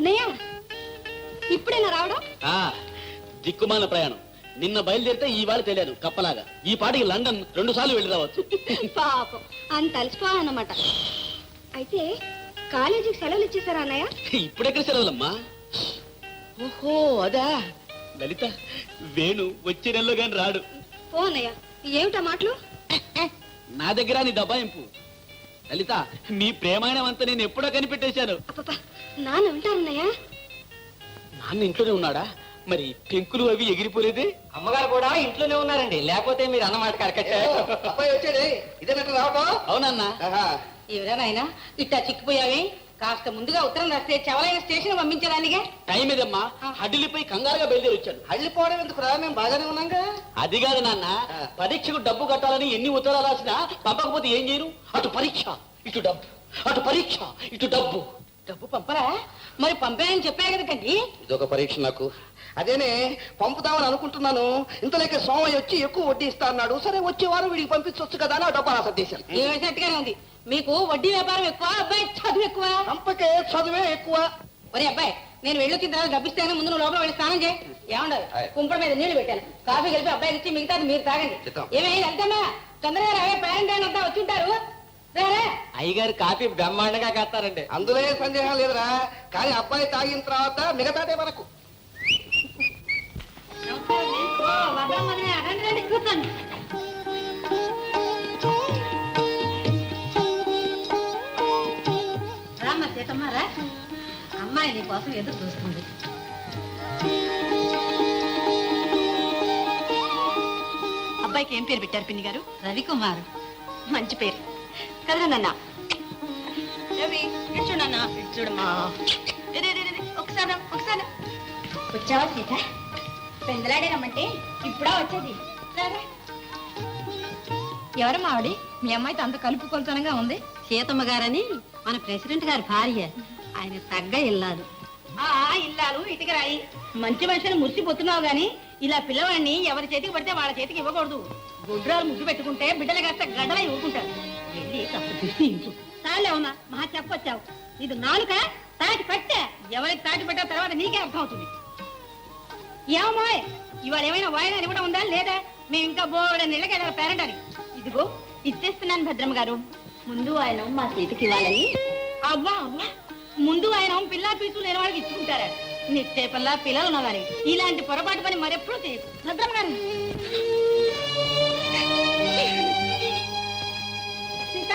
అన్నయ్య ఇప్పుడేనా రావడం? దిక్కుమాల ప్రయాణం. నిన్న బయలుదేరితే ఈవేళ తెలియదు కప్పలాగా. ఈ పాటికి లండన్ 2 సార్లు వెళ్ళి రావచ్చు. పాపం అంత అలసిపోవాలన్నమాట. అయితే కాలేజీకి సెలవులు ఇచ్చేసారా అన్నయ్య? ఇప్పుడెక్కడ సెలవులమ్మా? ఓహో అదా. లలిత, వేణు వచ్చే నెలలో గాని రాడు. ఓ అన్నయ్య, ఏమిటా మాటలు? నా దగ్గర నీ దబాయింపు. లలిత, నీ ప్రేమాయణం అంతా నేను ఎప్పుడో కనిపెట్టేశాను. నాన్న వింటారన్నయ్య? నాన్న ఇంట్లోనే ఉన్నాడా? మరి టెంకులు అవి ఎగిరిపోలేదే? అమ్మగారు కూడా ఇంట్లోనే ఉన్నారండి, లేకపోతే మీరు అన్నమాట వచ్చాడే ఇదేనట్టు రావడం? అవునన్నా. ఎవరైనా ఇట్టా చిక్కిపోయావి, కాస్త ముందుగా ఉత్తరం రాస్తే చవలైన స్టేషన్ పంపించడానికే. టైం ఏదమ్మా, హడ్డిలిపోయి కంగారుగా బయలుదేరి వచ్చాను. హళ్ళిపోవడం ఎందుకు రా, మేము బాగానే ఉన్నాగా. అది కాదు నాన్న, పరీక్షకు డబ్బు కట్టాలని ఎన్ని ఉత్తరాలు రాసినా పంపకపోతే ఏం చేయను? అటు పరీక్ష ఇటు డబ్బు, అటు పరీక్ష ఇటు డబ్బు. డబ్బు పంపరా? మరి పంపాయని చెప్పా కదండి. ఇదొక పరీక్ష నాకు. అదేనే పంపుదామని అనుకుంటున్నాను. ఇంతలోకి సోమయ్య వచ్చి ఎక్కువ వడ్డీ ఇస్తా అన్నాడు. సరే వచ్చే వారం వీడికి పంపించవచ్చు కదా అని ఆ డబ్బా సర్దేశాను. ఏసేట్టుగానే ఉంది. మీకు వడ్డీ వ్యాపారం ఎక్కువ, అబ్బాయి చదువు ఎక్కువ. పంపకే చదువే ఎక్కువ. ఒరే అబ్బాయి, నేను వెళ్ళొచ్చిన తర్వాత డబ్బిస్తాను, ముందు నువ్వు లోపల వెళ్ళి స్నానం చేయి. ఏమండదు, కుంపడ మీద నీళ్లు పెట్టాను, కాఫీ కలిపి అబ్బాయికి ఇచ్చి మిగతాది మీరు తాగండి. ఏమైంది అంతమ్మా? తొందరగా రావే, పేరెంట్ అంతా వచ్చి ఉంటారు. అయ్యగారు కాఫీ బ్రహ్మాండంగా కాస్తారండి. అందులో ఏ సందేహం లేదురా. కానీ అబ్బాయి తాగిన తర్వాత మిగతాదే మనకు. కూర్చోండి. రామ్మ సీతమ్మ రా, అమ్మాయి నీ కోసం ఎదురు చూస్తుంది. అబ్బాయికి ఏం పేరు పెట్టారు పిన్ని గారు? రవికుమార్. మంచి పేరు కదా నాన్న. చూడన్నా, చూడమ్మా. ఒకసారి ఒకసారి వచ్చావా సీత? పెందలాడే రమ్మంటే ఇప్పుడా వచ్చేది. ఎవరమ్మా ఆవిడ? మీ అమ్మాయితో అంత కలుపు కొలుతనంగా ఉంది. సీతమ్మ గారని మన ప్రెసిడెంట్ గారి భార్య. ఆయన తగ్గ ఇల్లాలు. ఇల్లాలు ఇటుక రాయి. మంచి మనుషులు మురిసిపోతున్నావు గాని ఇలా పిల్లవాడిని ఎవరి చేతికి పడితే వాళ్ళ చేతికి ఇవ్వకూడదు. గుడ్రాలు ముగ్గు పెట్టుకుంటే బిడ్డలు కాస్త గడ్డలా ఇవ్వకుంటారు. వెళ్ళి కాస్త దృష్టించు. చాలే ఉన్నా మహా చెప్పొచ్చావు. ఇది నాలుక తాటి పట్టే. ఎవరికి తాటి పట్టిన తర్వాత నీకే అర్థం అవుతుంది. ఏమోయ్, ఇవాళ ఏమైనా వాయిదా ఇవ్వడం ఉందా లేదా? మేము ఇంకా బోర్డు నెలకి వెళ్ళాలి పేరెంట్ అని. ఇదిగో ఇచ్చేస్తున్నాను భద్రమ్మ గారు. ముందు ఆయన మా చేతికి ఇవ్వాలని. అవ్వా అవ్వా, ముందు ఆయన పిల్లా పీసు లేని వాళ్ళకి ఇచ్చుకుంటారా? నిచ్చే పిల్ల పిల్లలు ఉన్నవారి ఇలాంటి పొరపాటు పని మరెప్పుడు చేయదు భద్రమ్మ గారు. సీత,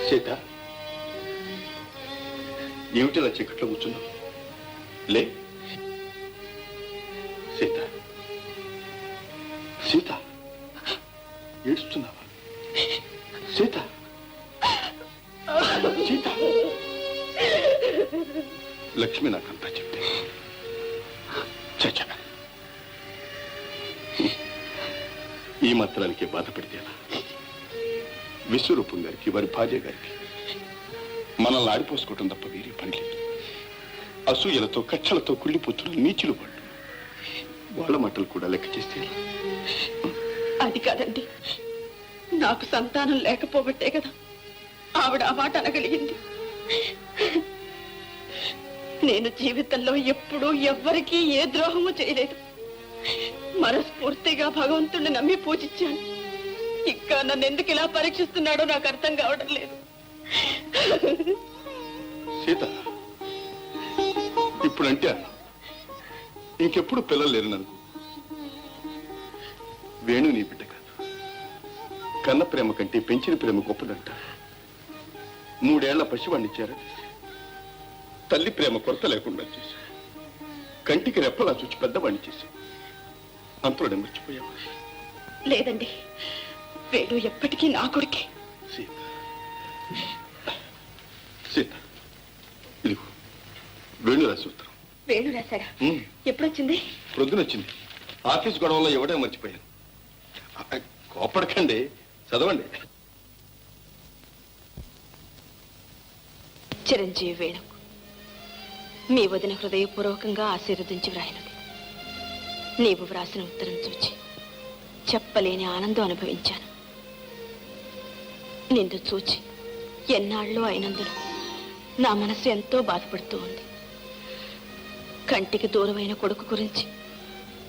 సీత, ఏమిటిలా చీకట్లో కూర్చున్నావు? లే సీత, సీత, ఏడుస్తున్నావా? సీత, సీత. లక్ష్మి నాకంతా చెప్తే చచ్చ ఈ మాత్రానికి బాధపడితేనా? విశ్వరూపం గారికి, వారి భార్య గారికి మనల్ని ఆడిపోసుకోవటం తప్ప వేరే పని లేదు. అసూయలతో కక్షలతో కుళ్ళిపోతున్న నీచులు వాళ్ళు. వాళ్ళ మాటలు కూడా లెక్క చేస్తే అది కాదండి, నాకు సంతానం లేకపోబట్టే కదా ఆవిడ ఆ మాట అనగలిగింది. నేను జీవితంలో ఎప్పుడూ ఎవ్వరికీ ఏ ద్రోహము చేయలేదు. మనస్ఫూర్తిగా భగవంతుడిని నమ్మి పూజించాను. ఇంకా నన్ను ఎందుకు ఇలా పరీక్షిస్తున్నాడో నాకు అర్థం కావడం లేదు. సీత, ఇప్పుడంటే అన్నా, ఇంకెప్పుడు పిల్లలు లేరు నన్ను. వేణు నీ బిడ్డ కాదు. కన్న ప్రేమ కంటే పెంచిన ప్రేమ గొప్పదంట. 3 ఏళ్ల పసివాణ్ణి చేరదీసి తల్లి ప్రేమ కొరత లేకుండా చేశావు. కంటికి రెప్పలా చూచి పెద్దవాణ్ణి చేశావు. అంతలోనే మర్చిపోయావు. లేదండి, వేణు ఎప్పటికీ నా కొడుకే. సీత, సీత, ఇదిగో వేణు రాసి ఉత్తరం. వేణు రాశాడా? ఎప్పుడొచ్చింది? ప్రొద్దునొచ్చింది. ఆఫీస్ గొడవలో ఎవడే మర్చిపోయాను. కోపడకండి, చదవండి. చిరంజీవి వేణుకు మీ వదిన హృదయపూర్వకంగా ఆశీర్వదించి వ్రాయినది. నీవు వ్రాసిన ఉత్తరం చూచి చెప్పలేని ఆనందం అనుభవించాను. నిన్ను చూచి ఎన్నాళ్ళు అయినందున నా మనసు ఎంతో బాధపడుతూ ఉంది. కంటికి దూరమైన కొడుకు గురించి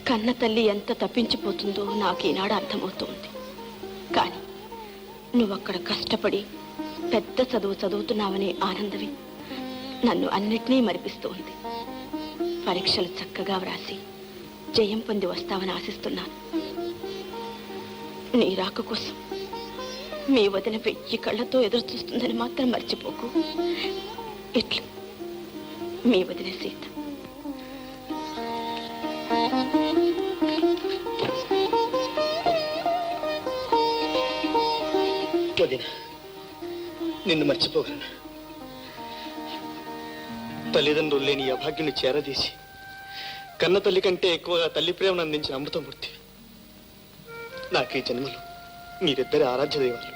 కన్న తల్లి ఎంత తప్పించిపోతుందో నాకు ఈనాడు అర్థమవుతోంది. కానీ నువ్వక్కడ కష్టపడి పెద్ద చదువు చదువుతున్నావనే ఆనందమే నన్ను అన్నిటినీ మరిపిస్తూ ఉంది. పరీక్షలు చక్కగా వ్రాసి జయం పొంది వస్తావని ఆశిస్తున్నాను. నీ రాక కోసం మీ వదిన 1000 కళ్ళతో ఎదురు చూస్తుందని మాత్రం మర్చిపోకు. ఇట్లు మీ వదిన సీత. వదిన, నిన్ను మర్చిపోగలను. తల్లిదండ్రులు లేని ఈ అభాగ్యుని చేరదీసి కన్న తల్లి కంటే ఎక్కువగా తల్లి ప్రేమను అందించిన అమృతమూర్తి. నాకు ఈ జన్మలో మీరిద్దరి ఆరాధ్య దైవాలు.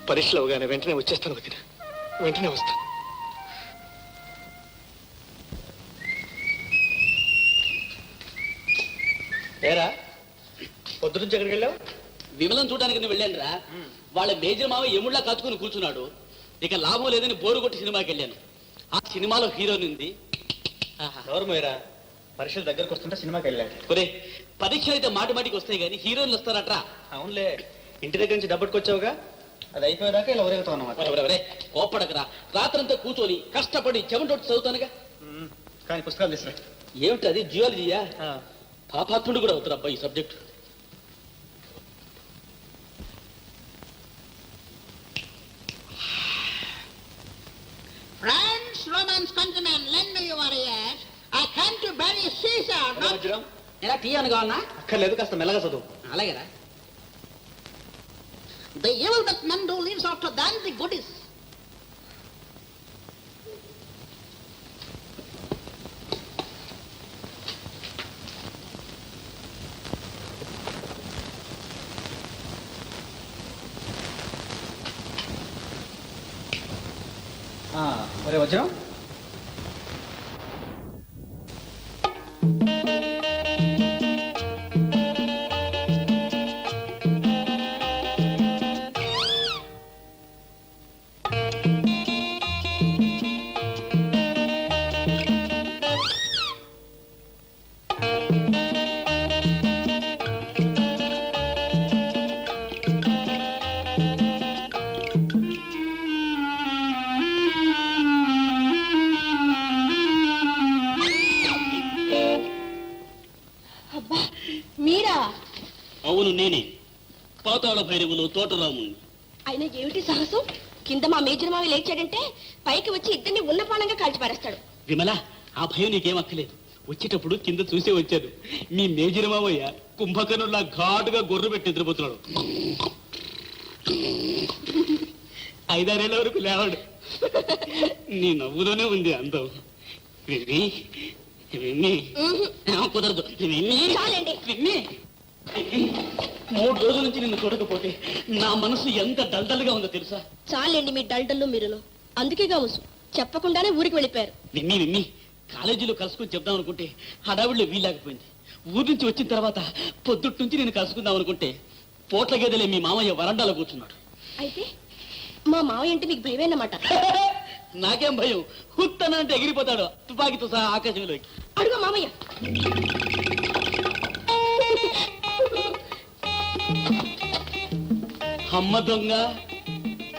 పరీక్షలు అవగానే వెంటనే వచ్చేస్తాను వదిన, వెంటనే వస్తాను. ఏరా, పొద్దు నుంచి ఎక్కడికి వెళ్ళావు? విమలం చూడడానికి నువ్వు వెళ్ళాను రా. వాళ్ళ మేజర్ మావ ఎముళ్ళా కాచుకుని కూర్చున్నాడు. ఇక లాభం లేదని బోరు కొట్టి సినిమాకి వెళ్ళాను. ఆ సినిమాలో హీరోయిన్ ఉంది. ఎవరు మీరా? పరీక్షలు దగ్గరకు వస్తుంటే సినిమాకి వెళ్ళాడు. ఒరే, పరీక్షలు అయితే మాటి మాటికి వస్తాయి కానీ హీరోయిన్లు వస్తారట్రా. అవునులే, ఇంటి దగ్గర నుంచి డబ్బుకొచ్చావుగా, అది అయిపోయేదాకా ఇలా ఊరేగుతావు అన్నమాట. కోప్పడకరా. రాత్రంతా కూర్చొని కష్టపడి చెమటొట్టి చదువుతానుగా. కానీ పుస్తకాలు తీసుకురా. ఏమిటి అది? జియాలజీయా? పాపాత్ముడు కూడా అవుతారు అబ్బా ఈ subject. Friends, Romans countrymen, lend me your ears. I came to bury Caesar, not... ఎలా టీ అని కావాలన్నా? అక్కర్లేదు, కాస్త మెల్లగా చదువు. అలాగేరా. The evil that men do lives after than the good is. ఒరే వజ్రం, మీరా? అవును, నేనే. పాతాళ భైరవులు తోటరాముని. అయినా ఏమిటి సాహసం? కింద మా మేజర్ మావి లేచాడంటే పైకి వచ్చి ఇద్దరిని ఉన్న పానంగా కాల్చి పారేస్తాడు. విమల, ఆ భయం నీకేం అక్కలేదు. వచ్చేటప్పుడు కింద చూసే వచ్చాను. మీ మేజర్ మావయ్య కుంభకర్ణులా ఘాటుగా గొర్రె పెట్టి నిద్రపోతున్నాడు. 5-6 ఏళ్ల వరకు లేవాడు. నీ నవ్వులోనే ఉంది అందం. విమ్మి, విమ్మి, కుదరదు. విమ్మి, చాలండి. విమ్మి, 3 రోజుల నుంచి నిన్ను చూడకపోతే నా మనసు ఎంత డల్డల్గా ఉందో తెలుసా? చాలండి మీ డల్డల్లు మీరును. అందుకే కావచ్చు చెప్పకుండానే ఊరికి వెళ్ళిపోయారు. విమ్మి, విమ్మి, కాలేజీలో కలుసుకుని చెప్దాం అనుకుంటే హడావుడిలో వీల్లేకపోయింది. ఊరి నుంచి వచ్చిన తర్వాత పొద్దుటి నుంచి నేను కలుసుకుందాం అనుకుంటే పోట్ల గేదెలే మీ మామయ్య వరండాలో కూర్చున్నాడు. అయితే మా మావయ్య అంటే మీకు భయమేనమాట. నాకేం భయం, హుత్తన అంటే ఎగిరిపోతాడు తుపాకీతో సహా ఆకాశంలోకి. అడుగు మామయ్య. అమ్మ దొంగ,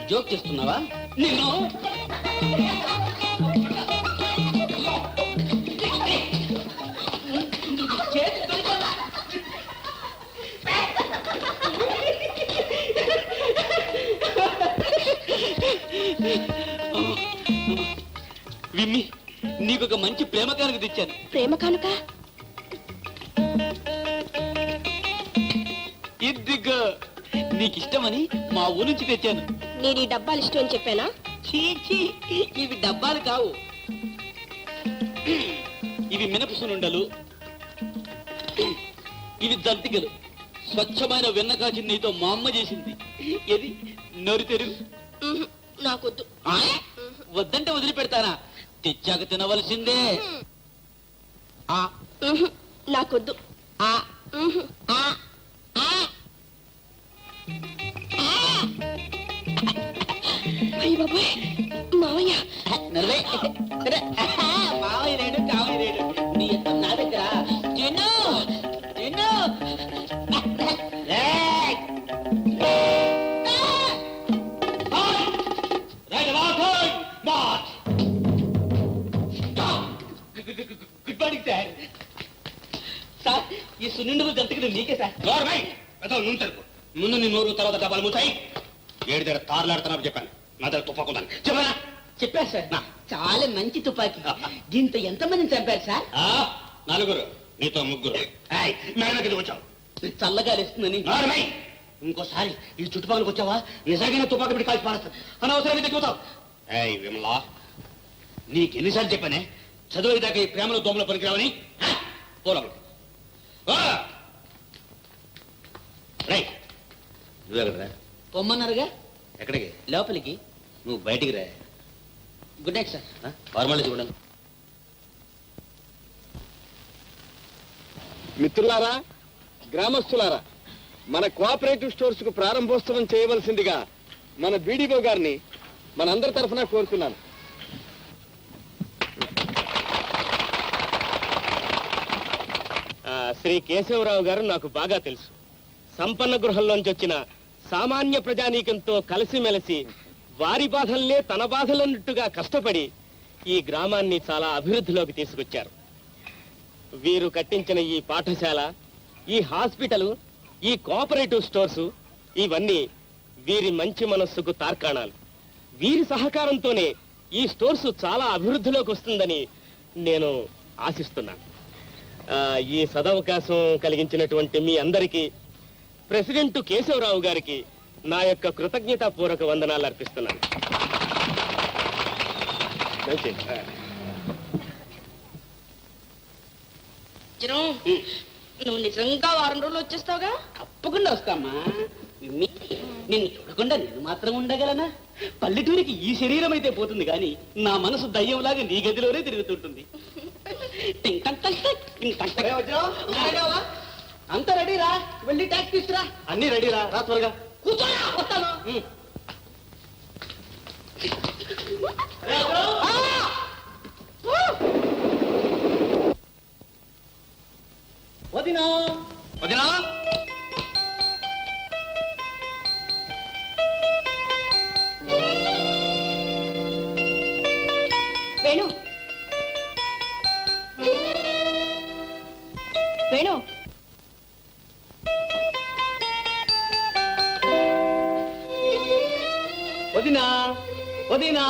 జోక్ చేస్తున్నావా? నిన్ను విమ్మి, నీకొక మంచి ప్రేమ కానుక తెచ్చాను. ప్రేమ కానుక? ఇదిగో, నీకిష్టమని మా ఊరు నుంచి తెచ్చాను. నేను ఈ డబ్బాలు ఇష్టం అని చెప్పానా? చీ, చీ, ఇవి డబ్బాలు కావు. ఇవి మినపసునుండలు, ఇవి జంతికలు. స్వచ్ఛమైన వెన్న కాచి నీతో మా అమ్మ చేసింది. ఏది నోరు తెరుగు. నాకొద్దు. ఆ? వద్దంటే వదిలిపెడతానా? తెచ్చాక తినవలసిందే. ఆ నాకొద్దు. ఆ ఆ అయ్య బాబాయ్, మావయ్య. నర్వే. మావయ్య రేడు కావయ్య రేడు. నీ ఎంత నా దగ్గర తిను తిను. రేయ్. Good morning sir. సార్, ఈ సున్నిండు గంటకి మీకే సార్. ముందు నీ నోరు తర్వాత డబ్బాలు మూసాయి. ఏడు దగ్గర తారులాడుతున్నా చెప్పాను. నా దగ్గర తుపాకుందని చెప్పరా? చెప్పారు సార్. చాలా మంచి తుపాకీ. దీంతో ఎంతమందిని చంపారు సార్? నలుగురు, నీతో ముగ్గురు. మేడం కింద వచ్చావు. చల్లగా ఇస్తుందని. ఇంకోసారి ఈ చుట్టుపక్కలకు వచ్చావా నిజంగానే తుపాకు పెట్టి కాల్చి పారేస్తాను. అనవసరం తెచ్చుకోతావు. విమలా, నీకు ఎన్నిసార్లు చెప్పానే చదువు దాకా ఈ ప్రేమలో దోమలో పనికిరావని? పోలం నువ్వెక్కడరా? పొమ్మన్నారుగా. ఎక్కడికి? లోపలికి. నువ్వు బయటికి రా. Good night sir. ఫార్మాలిటీ చూడండి. మిత్రులారా, గ్రామస్తులారా, మన కోఆపరేటివ్ స్టోర్స్ కు ప్రారంభోత్సవం చేయవలసిందిగా మన బీడీఓ గారిని మనందరి తరఫున కోరుతున్నాను. శ్రీ కేశవరావు గారు నాకు బాగా తెలుసు. సంపన్న గృహంలోంచి వచ్చిన సామాన్య ప్రజానీకంతో కలిసిమెలిసి వారి బాధల్నే తన బాధలన్నట్టుగా కష్టపడి ఈ గ్రామాన్ని చాలా అభివృద్ధిలోకి తీసుకొచ్చారు. వీరు కట్టించిన ఈ పాఠశాల, ఈ హాస్పిటల్, ఈ కోఆపరేటివ్ స్టోర్స్ ఇవన్నీ వీరి మంచి మనస్సుకు తార్కాణాలు. వీరి సహకారంతోనే ఈ స్టోర్స్ చాలా అభివృద్ధిలోకి వస్తుందని నేను ఆశిస్తున్నాను. ఈ సదవకాశం కలిగించినటువంటి మీ అందరికీ, ప్రెసిడెంట్ కేశవరావు గారికి నా యొక్క కృతజ్ఞతాపూర్వక వందనాలు అర్పిస్తున్నాను. నువ్వు నిజంగా వారం రోజులు వచ్చేస్తావుగా? తప్పకుండా వస్తామా. నిన్ను చూడకుండా నేను మాత్రం ఉండగలనా? పల్లెటూరికి ఈ శరీరం అయితే పోతుంది కానీ నా మనసు దయ్యంలాగా నీ గదిలోనే తిరుగుతుంటుంది. అంత రెడీరా? వెళ్ళి ట్యాక్సీ తీసుకురా. అన్ని రెడీరా, రా త్వరగా. కూర్చోరా, వస్తాను. వదినా వదినా, వేణు, వేణు, వదినా వదినా.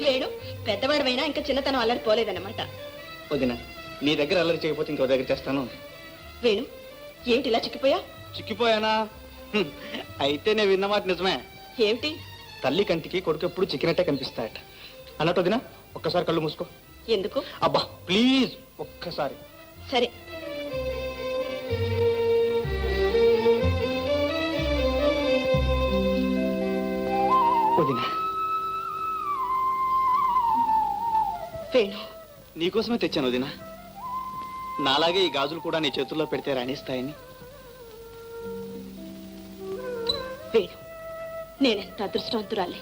వేణు పెద్దవాడమైనా ఇంకా చిన్నతనం అల్లరి పోలేదన్నమాట. వదినా, నీ దగ్గర అల్లరి చేయకపోతే ఇంకో దగ్గర చేస్తాను. వేణు, ఏమిటి ఇలా చిక్కిపోయా? చిక్కిపోయానా? అయితే నేను విన్న మాట నిజమే. ఏమిటి? తల్లి కంటికి కొడుకు ఎప్పుడు చిక్కినట్టే కనిపిస్తాయట అన్నట్టు. వదినా, ఒక్కసారి కళ్ళు మూసుకో. ఎందుకు? అబ్బా ప్లీజ్, ఒక్కసారి. సరే. వదినా, వేణు, నీకోసమే తెచ్చాను వదినా. నాలాగే ఈ గాజులు కూడా నీ చేతుల్లో పెడితే రాణిస్తాయని. వేణు, నేనెంత అదృష్టవంతురాలి.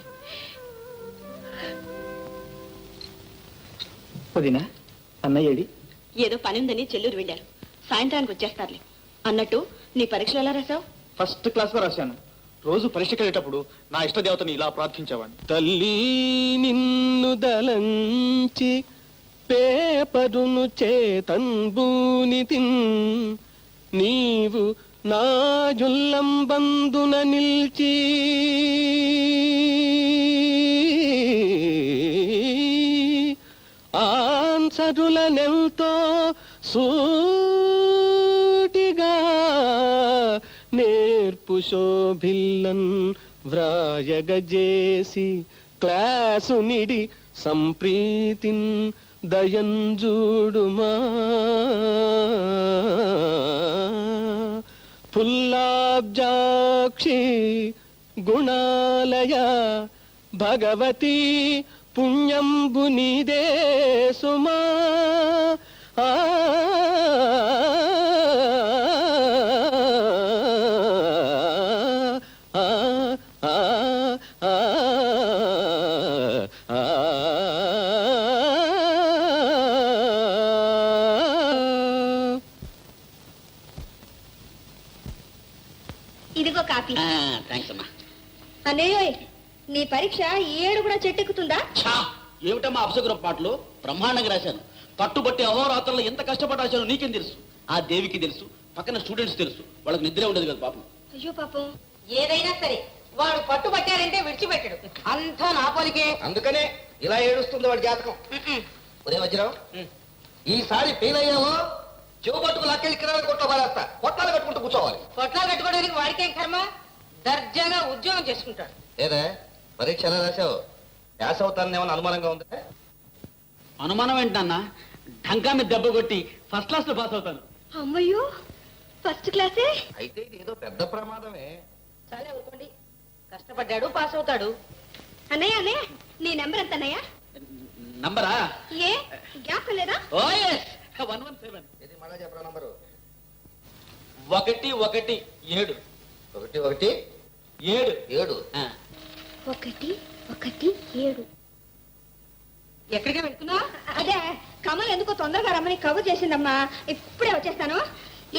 వదినా, అన్నయ్యేడి? ఏదో పని ఉందని చెల్లూరు వెళ్ళారు. సాయంత్రానికి వచ్చేస్తారులే. అన్నట్టు నీ పరీక్షలు ఎలా రాసావు? ఫస్ట్ క్లాస్ లో రాశాను. రోజు పరీక్షకి వెళ్ళేటప్పుడు నా ఇష్టదేవతని ఇలా ప్రార్థించేవాడిని. తల్లి నిన్ను దలంచి పేపరును చేతంబూని తిన్, నీవు నా జుల్లంబందున నిల్చి ఆన్సరులనెంతో సూటిగా నేర్పు శోభిల్లన్ వ్రాయగజేసి క్లాసు నిడి సంప్రీతిన్ దయంజూడుమా పుల్లాబ్జాక్షి గుణాలయ భగవతి పుణ్యంబు నీదే సుమా ఆ ఆ ఆ ఆ ఆ ఇదిగో కాపీ థ్యాంక్స్ అమ్మా. అన్నయ్య నీ పరీక్ష ఈ ఏడు కూడా చెట్టెక్కుతుందా? ఛా, ఏమిటమ్మా అపశకుర పాటలు బ్రహ్మాండంగా రాశాను. పట్టుబట్టి అహోరాత్రంలో ఎంత కష్టపడి రాశానో నీకేం తెలుసు? ఆ దేవికి తెలుసు, పక్కన స్టూడెంట్స్ తెలుసు. వాళ్ళకి నిద్రే ఉండదు కదా పాపం. అయ్యో పాపం. ఏదైనా సరే వాడు పట్టుబట్టారంటే విడిచిపెట్టడు. అంతా నా పోలికే. అందుకనే ఇలా ఏడుస్తుంది వాడి జాతకం. ఒరే వజ్రం, ఈసారి ఫెయిల్ అయ్యావో చెవు పట్టుకు లాక్కెళ్ళి కిరాణా కొట్లో పారేస్తా. కొట్టాలు కట్టుకుంటూ కూర్చోవాలి. పొట్లాలు కట్టుకోవడానికి వాడికేం కర్మ? దర్జాగా ఉద్యోగం చేసుకుంటాడు. ఏదే పరీక్ష ఎలా రాశావు? పాస్ అవుతానని ఏమైనా అనుమానంగా ఉందా? అనుమానం ఏంటన్నా? ఢంకా మీద దెబ్బ కొట్టి ఫస్ట్ క్లాస్ లో పాస్ అవుతాను. అమ్మయ్యో, ఫస్ట్ క్లాసే. అయితే ఇది ఏదో పెద్ద ప్రమాదమే. చాలే ఊరుకోండి, కష్టపడ్డాడు పాస్ అవుతాడు. అన్నయ్య అన్నయ్య, నీ నెంబర్ ఎంత అన్నయ్య? నంబరా? ఏ జ్ఞాపకం లేదా? ఓ yes, 117. ఇది మళ్ళా చెప్పరా నంబరు? 117. 1 1 7. 7. 117. ఎక్కడికి వెళ్తున్నా? అదే కమల్ ఎందుకో తొందరగా రమ్మని కబుర్ చేసిందమ్మా. ఇప్పుడే వచ్చేస్తాను.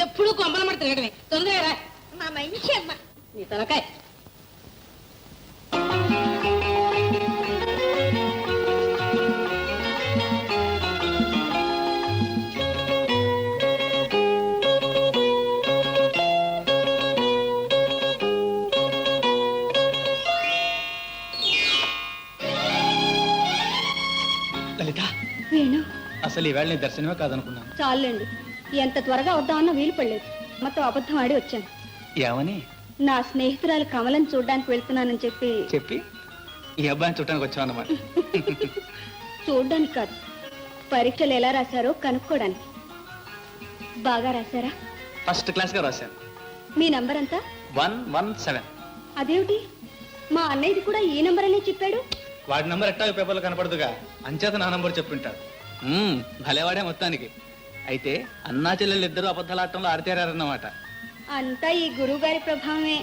ఎప్పుడు కొమ్మల మడి తిరగడమే. తొందరగా రా. మా మంచి అమ్మ. నీ తలకాయ. లలిత, వేణు, అసలు ఈవేళ నీ దర్శనమే కాదనుకున్నాను. చాలండి. ఎంత త్వరగా వద్దామన్నా వీలు పడలేదు. మొత్తం అబద్ధం ఆడి వచ్చాను. ఏమని నా స్నేహితురాలు కమలను చూడ్డానికి వెళ్తున్నానని చెప్పి చెప్పి ఈ అబ్బాయిని చూడటానికి వచ్చావన్నమాట. చూడ్డానికి కాదు, పరీక్షలు ఎలా రాశారో కనుక్కోడానికి. బాగా రాశారా? ఫస్ట్ క్లాస్ గా రాశాను. మీ నంబర్ ఎంత? 117. అదేమిటి, మా అన్నయ్యది కూడా ఈ నంబర్ అనే చెప్పాడు. వాడి నంబర్ ఎట్టా పేపర్లో కనపడదుగా, అంచేత నా నంబర్ చెప్పింటాడు. భలేవాడే మొత్తానికి. అయితే అన్నా చెల్లెలు ఇద్దరు అబద్ధాలాటంలో ఆడితేరారన్నమాట. అంతా ఈ గురువు గారి ప్రభావమే.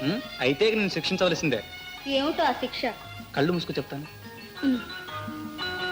అయితే నేను శిక్షించవలసిందే. ఏమిటో ఆ శిక్ష? కళ్ళు మూసుకు చెప్తాను. ఉమ్.